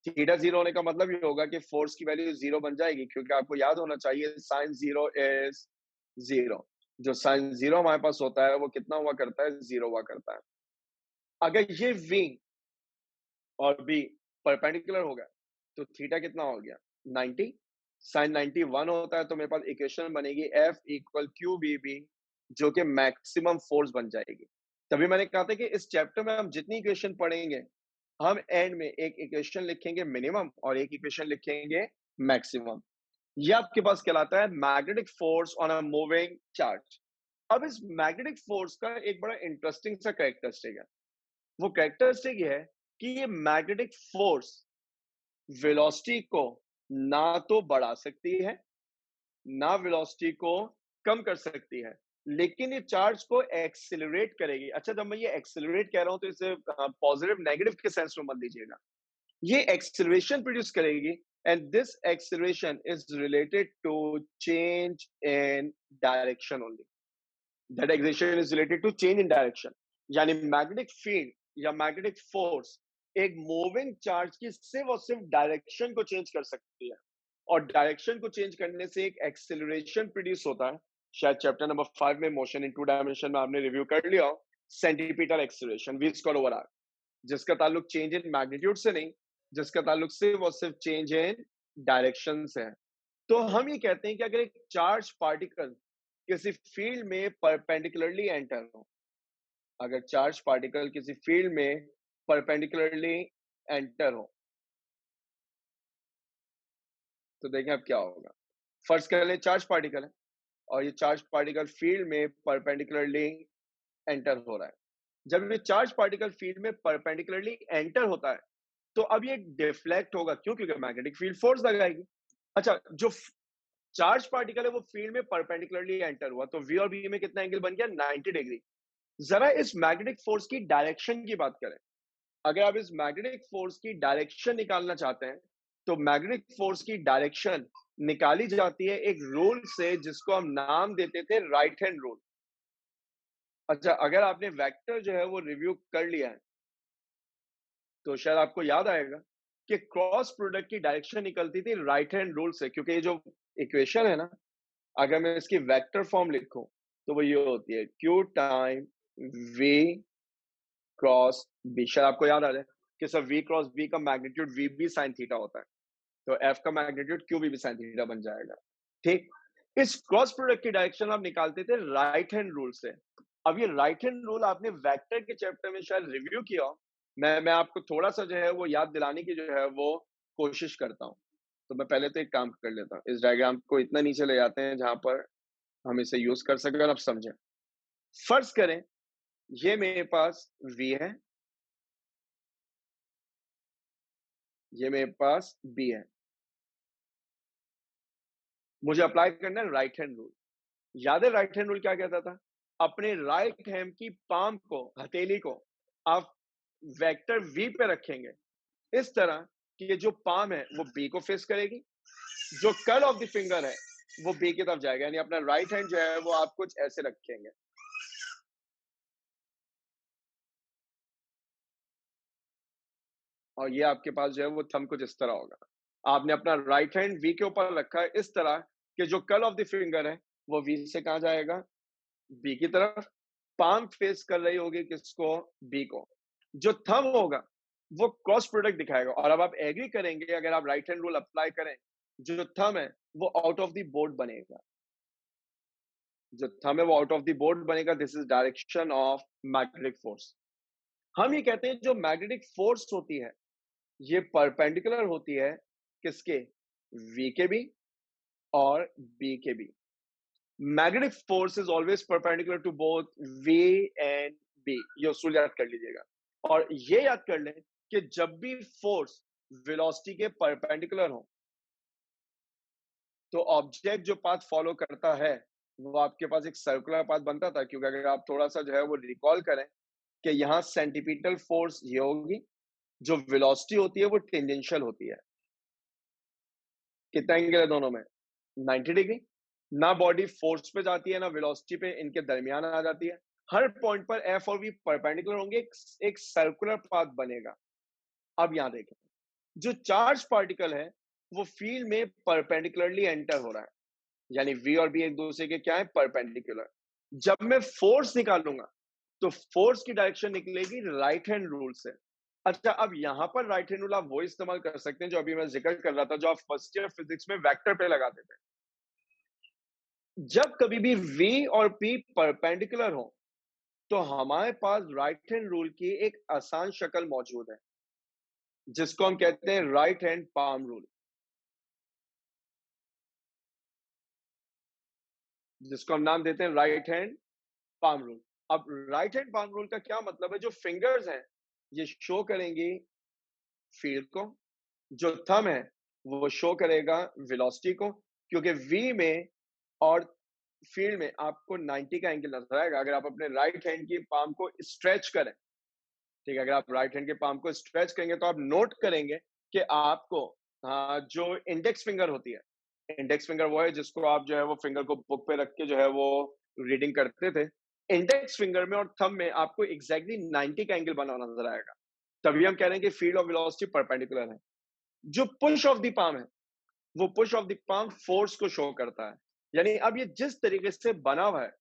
Speaker 2: थीटा जीरो होने का मतलब ये होगा कि फोर्स की वैल्यू जीरो बन जाएगी, क्योंकि आपको याद होना चाहिए साइन जीरो इज जीरो। जो साइन जीरो हमारे पास होता है वो कितना हुआ करता है, जीरो हुआ करता है। अगर ये V और B परपेंडिकुलर हो गया तो थीटा कितना हो गया, 90। साइन 91 होता है, तो मेरे पास इक्वेशन बनेगी F equal Q B B, जो कि मैक्सिमम फोर्स बन जाएगी। तभी मैंने कहा था कि इस चैप्टर में हम जितनी इक्वेशन पढ़ेंगे, हम एंड में एक इक्वेशन लिखेंगे मिनिमम और एक इक्वेशन लिखेंगे मैक्सिमम। ये आपके पास कहलाता है magnetic force on a moving charge. अब इस मैग्नेटिक फोर्स का एक बड़ा इंटरेस्टिंग सा कैरेक्टरिस्टिक है। वो कैरेक्टरिस्टिक है कि ये मैग्नेटिक फोर्स वेलोसिटी को ना तो बढ़ा सकती है, ना वेलोसिटी को कम कर सकती है, लेकिन ये चार्ज को एक्सेलरेट करेगी। अच्छा, जब मैं ये एक्सेलरेट कह रहा हूं तो इसे पॉजिटिव नेगेटिव के सेंस में मत लीजिएगा। ये एक्सेलरेशन प्रोड्यूस करेगी, and this acceleration is related to change in direction only. That acceleration is related to change in direction. यानी मैग्नेटिक फील्ड या मैग्नेटिक फोर्स एक मूविंग चार्ज की सिर्फ और सिर्फ डायरेक्शन को चेंज कर सकती है, और डायरेक्शन को चेंज करने से एक एक्सेलरेशन प्रोड्यूस होता है। शायद चैप्टर नंबर 5 में मोशन इन टू डायमेंशन में आपने रिव्यू कर लिया हो, centripetal acceleration v square over r, जिसका ताल्लुक चेंज इन मैग्नीट्यूड से नहीं, जिसका ताल्लुक सिर्फ और सिर्फ चेंज इन डायरेक्शन से है। तो हम ये कहते हैं कि अगर एक चार्ज पार्टिकल किसी फील्ड में परपेंडिकुलरली एंटर हो, अगर चार्ज पार्टिकल किसी फील्ड में परपेंडिकुलरली एंटर हो, तो देखें अब क्या होगा। फर्स्ट कर ले चार्ज पार्टिकल है, और ये चार्ज पार्टिकल फील्ड में परपेंडिकुलरली एंटर हो रहा है। जब ये चार्ज पार्टिकल फील्ड में परपेंडिकुलरली एंटर होता है तो अब ये डिफ्लेक्ट होगा, क्यों, क्योंकि मैग्नेटिक फील्ड फोर्स लगाएगी। अच्छा, जो चार्ज पार्टिकल है वो फील्ड में परपेंडिकुलरली एंटर हुआ, तो V और B में कितना एंगल बन गया, 90 डिग्री। जरा इस मैग्नेटिक फोर्स की डायरेक्शन की बात करें। अगर आप इस मैग्नेटिक फोर्स की डायरेक्शन निकालना चाहते हैं तो मैग्नेटिक फोर्स की डायरेक्शन निकाली जाती है एक रूल से जिसको हम नाम देते थे राइट हैंड रूल। अच्छा, अगर आपने वेक्टर जो है वो रिव्यू कर लिया है तो शायद आपको याद आएगा कि क्रॉस प्रोडक्ट की डायरेक्शन निकलती थी राइट हैंड रूल से, क्योंकि ये जो इक्वेशन है ना, अगर मैं इसकी वेक्टर फॉर्म लिखूं तो वो ये होती है Q time V cross B। शायद आपको याद आ जाए कि सर V क्रॉस B का मैग्नीट्यूड V भी साइन थीटा होता है, तो F का मैग्नीट्यूड Q भी साइन थीटा बन जाएगा। ठीक, इस क्रॉस प्रोडक्ट की डायरेक्शन आप निकालते थे राइट हैंड रूल से। अब ये राइट हैंड रूल आपने वेक्टर के चैप्टर में शायद रिव्यू किया हो, मैं आपको थोड़ा सा जो है वो याद दिलाने की जो है वो कोशिश करता हूँ। तो मैं पहले तो एक काम कर लेता हूँ, इस डायग्राम को इतना नीचे ले जाते हैं जहां पर हम इसे यूज कर सकें और आप समझें। फर्ज करें ये मेरे पास V है, ये मेरे पास B है, मुझे अप्लाई करना है राइट हैंड रूल। याद है राइट हैंड रूल क्या कहता था? अपने राइट हैंड की पाम को, हथेली को आप वेक्टर V पे रखेंगे इस तरह कि ये जो पाम है वो B को फेस करेगी, जो कर्ल ऑफ द फिंगर है वो B की तरफ जाएगा, यानी अपना राइट हैंड जो है वो आप कुछ ऐसे रखेंगे। और ये आपके पास जो है वो थंब कुछ इस तरह होगा। आपने अपना राइट हैंड V के ऊपर रखा है इस तरह कि जो कर्ल ऑफ द फिंगर है वो V से कहां जाएगा? B की तरफ। पाम फेस कर रही होगी किसको? B को। जो थंब होगा वो क्रॉस प्रोडक्ट दिखाएगा। और अब आप एग्री करेंगे, अगर आप राइट हैंड रूल अप्लाई करें, जो थंब है वो आउट ऑफ द बोर्ड बनेगा। जो थंब है वो आउट ऑफ द बोर्ड बनेगा। This is direction of magnetic force. हम ये कहते हैं जो मैग्नेटिक फोर्स होती है ये परपेंडिकुलर होती है किसके? V के भी और B के भी। Magnetic force is always perpendicular to both V and B। ये उसूल याद कर लीजिएगा। और ये याद कर लें कि जब भी फोर्स वेलोसिटी के परपेंडिकुलर हो तो ऑब्जेक्ट जो पाथ फॉलो करता है वो आपके पास एक सर्कुलर पाथ बनता था, क्योंकि अगर आप थोड़ा सा जो है वो रिकॉल करें कि यहाँ सेंटीपीटल फोर्स ये होगी, जो वेलोसिटी होती है वो टेंजेंशियल होती है। कितना एंगल है दोनों में? 90 डिग्री। ना बॉडी फोर्स पे जाती है ना वेलोसिटी पे, इनके दरमियान आ जाती है। हर पॉइंट पर F और V परपेंडिकुलर होंगे, एक सर्कुलर पाथ बनेगा। अब यहां देखें, जो चार्ज पार्टिकल है वो फील्ड में परपेंडिकुलरली एंटर हो रहा है, यानी V और B एक दूसरे के क्या है? परपेंडिकुलर। जब मैं फोर्स निकालूंगा तो फोर्स की डायरेक्शन निकलेगी राइट हैंड रूल से। अच्छा, अब यहां पर राइट हैंड रूल आप वो इस्तेमाल कर सकते हैं जो अभी मैं जिक्र कर रहा था, जो आप फर्स्ट ईयर फिजिक्स में वेक्टर पे लगाते थे। जब कभी भी V और P परपेंडिकुलर हो तो हमारे पास राइट हैंड रूल की एक आसान शक्ल मौजूद है, जिसको हम कहते हैं राइट हैंड पाम रूल, जिसको हम नाम देते हैं राइट हैंड पाम रूल। अब राइट हैंड पाम रूल का क्या मतलब है? जो फिंगर्स हैं ये शो करेंगी फील्ड को, जो थंब है वो शो करेगा वेलोसिटी को, क्योंकि V में और फील्ड में आपको 90 का एंगल नजर आएगा। अगर आप अपने राइट हैंड की पाम को स्ट्रेच करें, ठीक है, अगर आप राइट हैंड के पाम को स्ट्रेच करेंगे तो आप नोट करेंगे कि आपको जो इंडेक्स फिंगर होती है, इंडेक्स फिंगर वो है जिसको आप जो है वो फिंगर को बुक पे रख के जो है वो रीडिंग करते थे। इंडेक्स फिंगर में और थंब में आपको एग्जैक्टली 90 का एंगल बना नजर आएगा। तभी हम कह रहे हैं कि फील्ड ऑफ वेलोसिटी परपेंडिकुलर है। जो पुश ऑफ द पाम है वो push of the palm force को शो करता है। यानी अब ये जिस तरीके से बना हुआ है,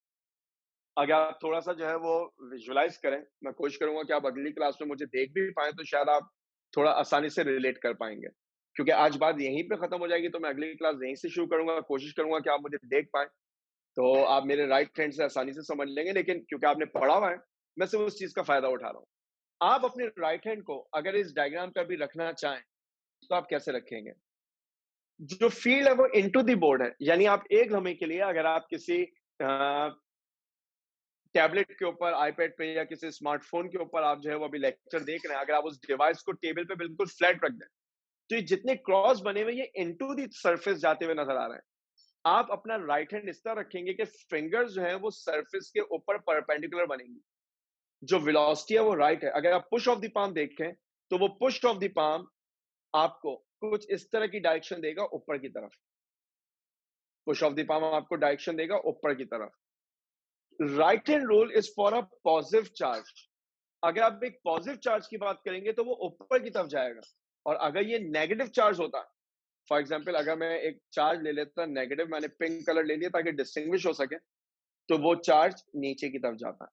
Speaker 2: अगर आप थोड़ा सा जो है वो विजुलाइज करें, मैं कोशिश करूंगा कि आप अगली क्लास में मुझे देख भी पाए तो शायद आप थोड़ा आसानी से रिलेट कर पाएंगे। क्योंकि आज बात यहीं पे खत्म हो जाएगी तो मैं अगली क्लास यहीं से शुरू करूंगा, कोशिश करूंगा कि आप मुझे देख पाए तो आप मेरे राइट हैंड से आसानी से समझ लेंगे। लेकिन क्योंकि आपने पढ़ा हुआ है, मैं सिर्फ उस चीज का फायदा उठा रहा हूँ। आप अपने राइट हैंड को अगर इस डायग्राम पर भी रखना चाहें तो आप कैसे रखेंगे? जो फील्ड है वो इनटू द बोर्ड है, यानी आप एक लम्हे के लिए अगर आप किसी टैबलेट के ऊपर, आईपैड पे या किसी स्मार्टफोन के ऊपर आप जो है वो अभी लेक्चर देख रहे हैं, अगर आप उस डिवाइस को टेबल पे बिल्कुल फ्लैट रख दें तो ये जितने क्रॉस बने हुए ये इनटू दी सरफेस जाते हुए नजर आ रहे हैं। आप अपना राइट हैंड इस तरह रखेंगे कि फिंगर्स जो है वो सरफेस के ऊपर परपेंडिकुलर बनेंगी। जो वेलोसिटी है वो राइट है। अगर आप पुश ऑफ द पाम देखें तो वो पुश ऑफ द पाम आपको कुछ इस तरह की डायरेक्शन देगा ऊपर की तरफ। पुश ऑफ द पाम आपको डायरेक्शन देगा ऊपर की तरफ। Right hand rule is for a positive charge. अगर आप एक पॉजिटिव चार्ज की बात करेंगे तो वो ऊपर की तरफ जाएगा, और अगर ये नेगेटिव चार्ज होता फॉर एग्जाम्पल अगर मैं एक चार्ज ले लेता नेगेटिव, मैंने पिंक कलर ले लिया ताकि डिस्टिंग्विश हो सके, तो वो चार्ज नीचे की तरफ जाता है,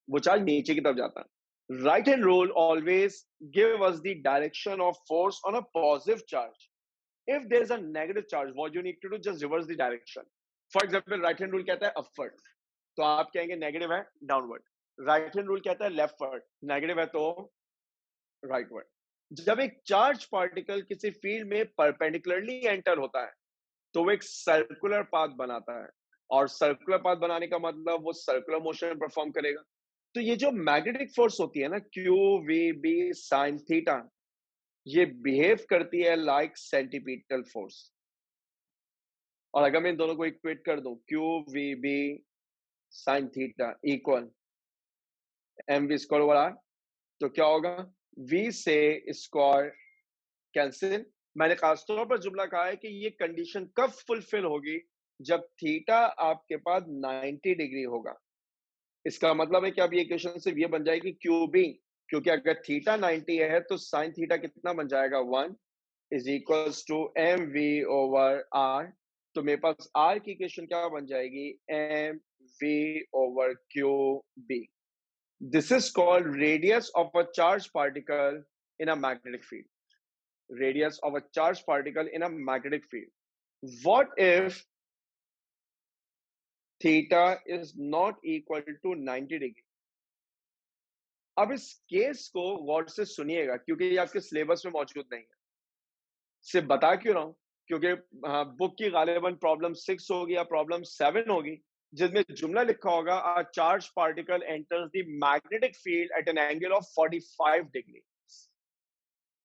Speaker 2: वो चार्ज नीचे की तरफ जाता है। Right hand rule always give us the direction of force on a positive charge. If there is a negative charge, what you need to do, just reverse the direction. For example right hand rule कहता है अपवर्ड, तो आप कहेंगे नेगेटिव है डाउनवर्ड। राइट हैंड रूल कहता है लेफ्टवर्ड, नेगेटिव है तो राइटवर्ड। जब एक चार्ज पार्टिकल किसी फील्ड में परपेंडिकुलरली एंटर होता है तो वो एक सर्कुलर पाथ बनाता है, और सर्कुलर पाथ बनाने का मतलब वो सर्कुलर मोशन परफॉर्म करेगा। तो ये जो मैग्नेटिक फोर्स होती है ना, Q V B sine theta, ये बिहेव करती है लाइक सेंटीपीटल फोर्स। और अगर मैं इन दोनों को इक्वेट कर दूं, Q V B sine theta equal M V square over R, तो क्या होगा, वी से स्क्वायर कैंसिल। मैंने खासतौर पर जुमला कहा है कि ये कंडीशन कब फुलफिल होगी, जब थीटा आपके पास 90 डिग्री होगा। इसका मतलब है कि अब ये इक्वेशन सिर्फ ये बन जाएगी क्यू बी, क्योंकि अगर थीटा 90 है तो साइन थीटा कितना बन जाएगा, 1 is equals to M V over R. तो मेरे पास आर की इक्वेशन क्या बन जाएगी, M V over Q B. This is called radius of a charge particle in a magnetic field. Radius of a charged particle in a magnetic field. What if theta is not equal to 90 degree? अब इस केस को गौर से सुनिएगा, क्योंकि ये आपके सिलेबस में मौजूद नहीं है। सिर्फ बता क्यों रहा हूं, क्योंकि बुक की गालिबन प्रॉब्लम 6 होगी या प्रॉब्लम 7 होगी, जिसमें जुमला लिखा होगा अ charge particle enters the magnetic field at an angle of 45 degree.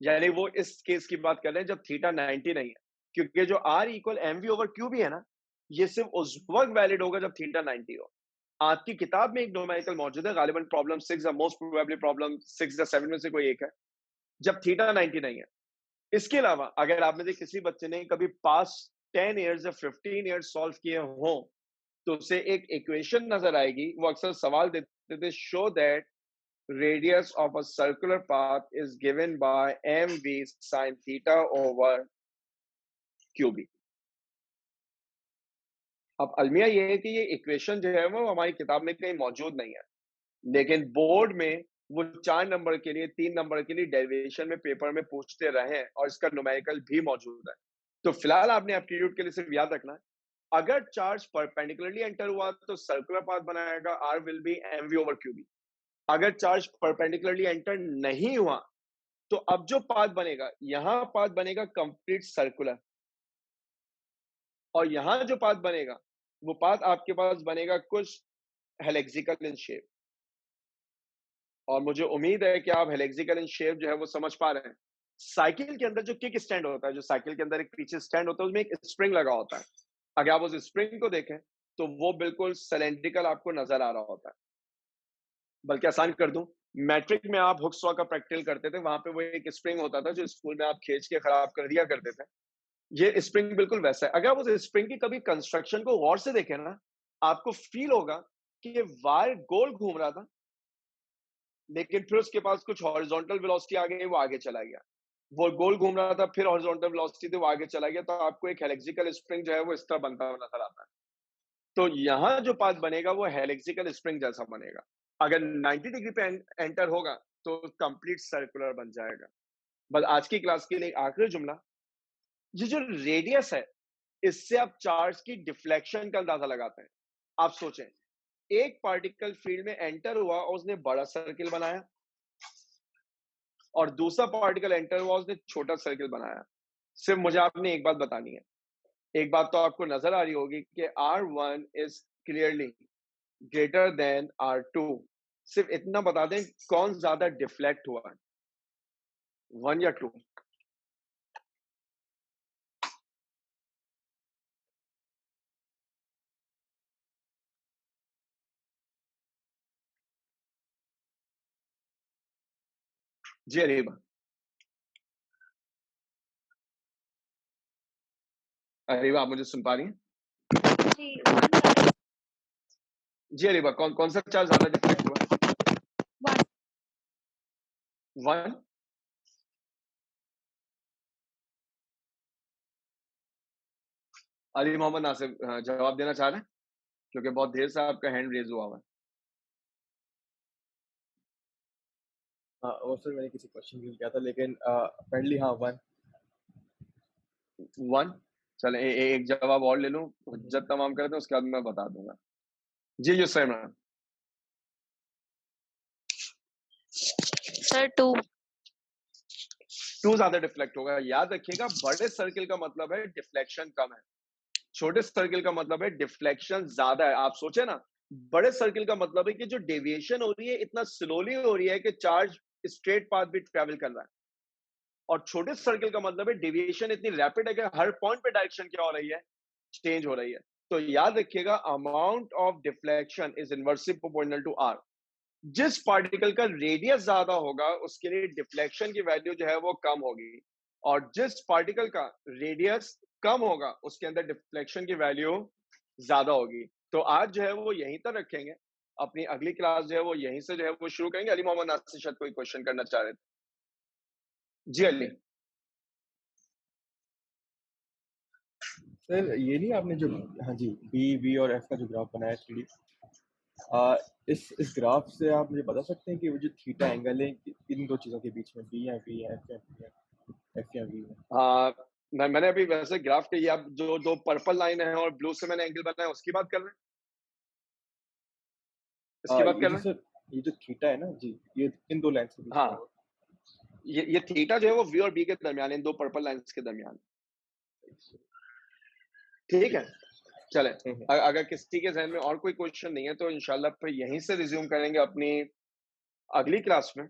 Speaker 2: यानी वो इस केस की बात कर रहे हैं जब थीटा 90 नहीं है, क्योंकि जो R equal M V over Q भी है ना, ये सिर्फ उस वक्त वैलिड होगा जब थीटा 90 हो। आपकी किताब में एक न्यूमेरिकल मौजूद है, गालिबन प्रॉब्लम 6 या मोस्ट प्रोबेबली प्रॉब्लम 6 या 7 में से कोई एक है, जब थीटा 90 नहीं है। इसके अलावा अगर आप में से किसी बच्चे ने कभी पास 10 ईयर्स या 15 ईयर्स सॉल्व किए हो, तो उसे एक इक्वेशन नजर आएगी, वो अक्सर सवाल देते थे, show that radius of a circular path is given by mv sin theta over qb। अब अलमिया ये है कि ये इक्वेशन जो है वो हमारी किताब में कहीं मौजूद नहीं है, लेकिन बोर्ड में वो 4 नंबर के लिए 3 नंबर के लिए डेरिवेशन में पेपर में पूछते रहे, और इसका न्यूमेरिकल भी मौजूद है। तो फिलहाल आपने एप्टीट्यूड के लिए सिर्फ याद रखना है, अगर चार्ज परपेंडिकुलरली एंटर हुआ तो सर्कुलर पाथ बनाएगा, R will be M V over Q B. अगर चार्ज परपेंडिकुलरली एंटर नहीं हुआ तो अब जो पाथ बनेगा, यहां पाथ बनेगा कंप्लीट सर्कुलर, और यहां जो पाथ बनेगा वो पाथ आपके पास बनेगा कुछ हेलेक्सिकल इन शेप। और मुझे उम्मीद है कि आप हेलेक्सिकल इन शेप जो है वो समझ पा रहे हैं। साइकिल के अंदर जो किक स्टैंड होता है, जो साइकिल के अंदर एक पीछे स्टैंड होता है, उसमें एक स्प्रिंग लगा होता है। अगर आप उस स्प्रिंग को देखें तो वो बिल्कुल सिलेंड्रिकल आपको नजर आ रहा होता है। बल्कि आसान कर दूं, मैट्रिक में आप हुक स्ट्रॉ का प्रैक्टिकल करते थे, वहां पे वो एक स्प्रिंग होता था जो स्कूल में आप खींच के खराब कर दिया करते थे। ये स्प्रिंग बिल्कुल वैसा है। अगर आप उस स्प्रिंग की कभी कंस्ट्रक्शन को गौर से देखें ना, आपको फील होगा कि ये वायर गोल घूम रहा था, लेकिन फिर उसके पास कुछ हॉरिजॉन्टल वेलोसिटी आ गई, वो आगे चला गया। वो गोल घूम रहा था, फिर हॉरिजॉन्टल वेलोसिटी थी, वो आगे चला गया। तो आपको एक हेलेक्सिकल स्प्रिंग जो है वो इस तरह बनता हुआ नजर आता है। तो यहाँ जो पाथ बनेगा वो हेलेक्सिकल स्प्रिंग जैसा बनेगा। अगर 90 डिग्री पे एंटर होगा तो कंप्लीट सर्कुलर बन जाएगा। बस आज की क्लास के लिए आखिरी जुमला, ये जो रेडियस है, इससे आप चार्ज की डिफ्लेक्शन का अंदाजा लगाते हैं। आप सोचें, एक पार्टिकल फील्ड में एंटर हुआ और उसने बड़ा सर्किल बनाया, और दूसरा पार्टिकल एंटर हुआ उसने छोटा सर्किल बनाया। सिर्फ मुझे आपने एक बात बतानी है, एक बात तो आपको नजर आ रही होगी कि R1 is clearly greater than R2। सिर्फ इतना बता दें कौन ज्यादा डिफ्लेक्ट हुआ है, 1 या 2? जी अरीबा, अरीबा आप मुझे सुन पा रही हैं?
Speaker 5: जी 1
Speaker 2: जी अरीबा, कौन कौन सा चार्ज ज्यादा डिफ्लेक्ट हुआ?
Speaker 5: 1
Speaker 2: 1। अली मोहम्मद नासिर जवाब देना चाह रहे हैं, क्योंकि बहुत देर से आपका हैंड रेज हुआ हुआ है।
Speaker 4: हाँ, वो सर मैंने किसी क्वेश्चन के लिए किया था, लेकिन अपेरेंटली हाँ 1।
Speaker 2: 1 चले एक जवाब और ले लूं, हुज्जत तमाम करते हैं, उसके बाद मैं बता दूंगा। जी यूसर इमरान।
Speaker 3: सर 2।
Speaker 2: 2 ज्यादा डिफ्लेक्ट होगा। याद रखिएगा बड़े सर्किल का मतलब है डिफ्लेक्शन कम है, छोटे सर्किल का मतलब है डिफ्लेक्शन ज्यादा है। आप सोचे ना, बड़े सर्किल का मतलब है कि जो डेविएशन हो रही है इतना स्लोली हो रही है कि चार्ज स्ट्रेट पाथ भी ट्रेवल कर रहा है, और छोटे सर्किल का मतलब है डेविएशन इतनी रैपिड है कि हर पॉइंट पे डायरेक्शन क्या हो रही है, चेंज हो रही है। तो याद रखिएगा amount of deflection is inversely proportional to R. जिस पार्टिकल का रेडियस ज्यादा होगा उसके लिए डिफ्लेक्शन की वैल्यू जो है वो कम होगी, और जिस पार्टिकल का रेडियस कम होगा उसके अंदर डिफ्लेक्शन की वैल्यू ज्यादा होगी। तो आज जो है वो यहीं तक रखेंगे, अपनी अगली क्लास जो है वो यहीं से जो है वो शुरू करेंगे। अली मोहम्मद नासिर शायद कोई क्वेश्चन करना चाह रहे थे। जी अली।
Speaker 4: सर ये नहीं आपने जो, हाँ जी, बी और एफ का जो ग्राफ बनाया 3D, इस ग्राफ से आप मुझे बता सकते हैं कि वो जो थीटा एंगल है इन दो चीज़ों के बीच में, बी या वी या एफ या वी है, एफ या वी है?
Speaker 2: मैंने अभी वैसे ग्राफ के, आप जो दो पर्पल लाइन है और ब्लू से मैंने एंगल बनाया उसकी बात कर रहे हैं, इसकी बात कर रहे हैं?
Speaker 4: सर ये जो थीटा है ना जी, ये इन दो लाइन्स के बीच में
Speaker 2: हाँ, ये थीटा जो है वो वी और बी के दरमियान, इन दो पर्पल लाइंस के दरमियान। ठीक है, चले। अगर किसी के जहन में और कोई क्वेश्चन नहीं है तो इंशाल्लाह फिर यहीं से रिज्यूम करेंगे अपनी अगली क्लास में।